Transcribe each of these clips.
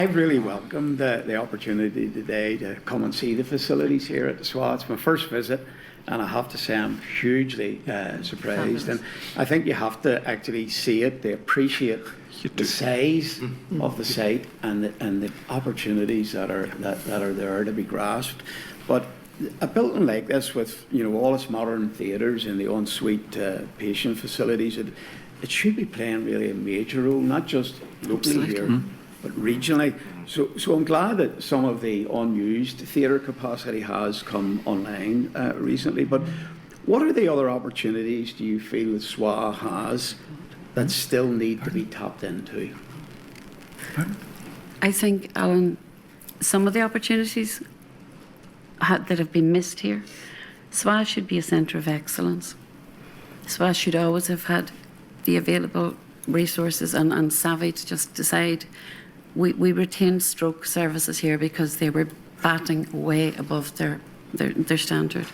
I've really welcomed the opportunity today to come and see the facilities here at the swah. It's my first visit, and I have to say I'm hugely surprised. And I think you have to actually see it to appreciate the size of the site and the opportunities that are there to be grasped. But a building like this, with all its modern theatres and the ensuite patient facilities, it should be playing really a major role, not just locally here, but regionally. So I'm glad that some of the unused theatre capacity has come online recently. But what are the other opportunities do you feel that SWA has that still need to be tapped into? I think, Alan, some of the opportunities that have been missed here, SWA should be a centre of excellence. SWA should always have had the available resources and savvy to just decide. We retained stroke services here because they were batting way above their standard.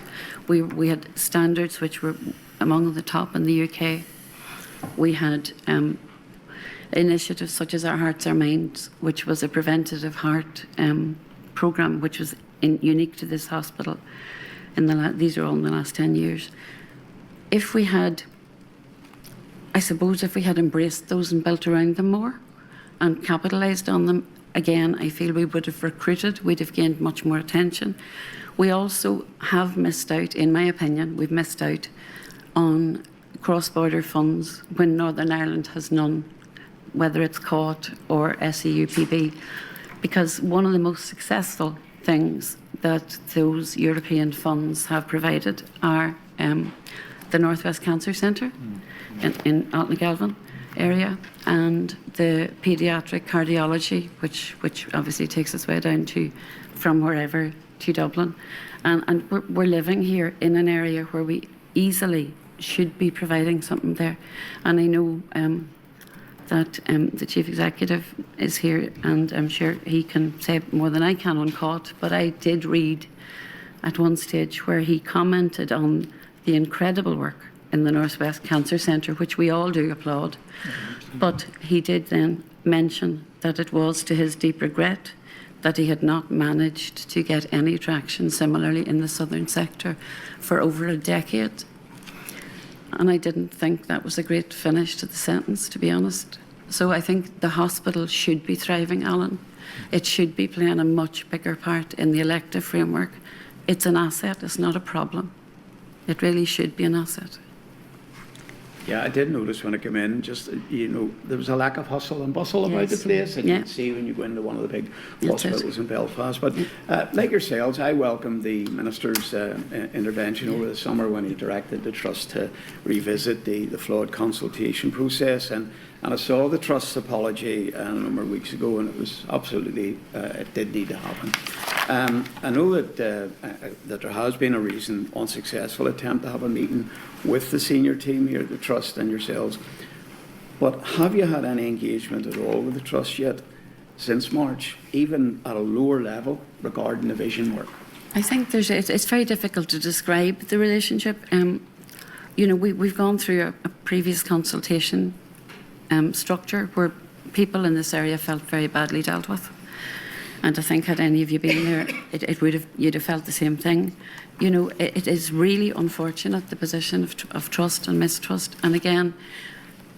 We had standards which were among the top in the UK. We had initiatives such as Our Hearts, Our Minds, which was a preventative heart programme, which was unique to this hospital. These are all in the last 10 years. If we had embraced those and built around them more and capitalised on them, again, I feel we would have recruited, we'd have gained much more attention. We also have missed out, in my opinion, we've missed out on cross-border funds when Northern Ireland has none, whether it's CAUT or SEUPB, because one of the most successful things that those European funds have provided are the North West Cancer Centre in Altnagalvin area, and the paediatric cardiology, which obviously takes us way down to from wherever to Dublin, and we're living here in an area where we easily should be providing something there. And I know that the Chief Executive is here, and I'm sure he can say more than I can on CAUT, but I did read at one stage where he commented on the incredible work in the North West Cancer Centre, which we all do applaud. But he did then mention that it was to his deep regret that he had not managed to get any traction similarly in the southern sector for over a decade. And I didn't think that was a great finish to the sentence, to be honest. So I think the hospital should be thriving, Alan. It should be playing a much bigger part in the elective framework. It's an asset, it's not a problem. It really should be an asset. Yeah, I did notice when I came in, just, there was a lack of hustle and bustle about the place, and you can see when you go into one of the big hospitals in Belfast. But like yourselves, I welcomed the Minister's intervention over the summer when he directed the Trust to revisit the flawed consultation process, and I saw the Trust's apology a number of weeks ago, and it was absolutely, it did need to happen. I know that there has been a recent unsuccessful attempt to have a meeting with the senior team here at the Trust and yourselves, but have you had any engagement at all with the Trust yet since March, even at a lower level regarding the vision work? I think it's very difficult to describe the relationship. We've gone through a previous consultation structure where people in this area felt very badly dealt with. And I think had any of you been there, you'd have felt the same thing. It is really unfortunate, the position of trust and mistrust. And again,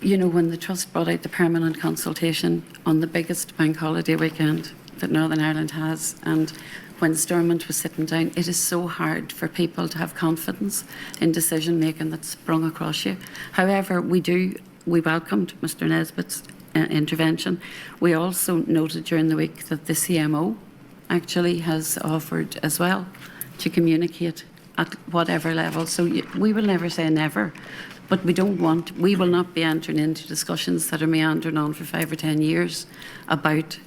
when the Trust brought out the permanent consultation on the biggest bank holiday weekend that Northern Ireland has, and when Stormont was sitting down, it is so hard for people to have confidence in decision making that's sprung across you. However, we welcomed Mr. Nesbitt's intervention. We also noted during the week that the CMO actually has offered as well to communicate at whatever level. So we will never say never, but we will not be entering into discussions that are meandering on for 5 or 10 years about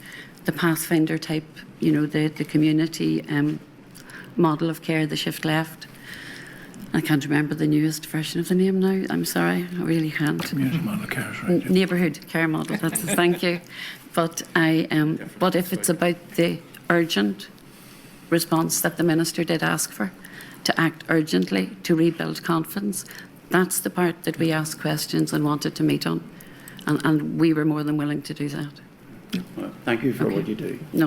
the Pathfinder type, the community model of care, the shift left. I can't remember the newest version of the name now. I'm sorry, I really can't. Community model care, right? Neighbourhood care model. Thank you. But but if it's about the urgent response that the Minister did ask for, to act urgently to rebuild confidence, that's the part that we asked questions and wanted to meet on, and we were more than willing to do that. Well, thank you for what you do. No.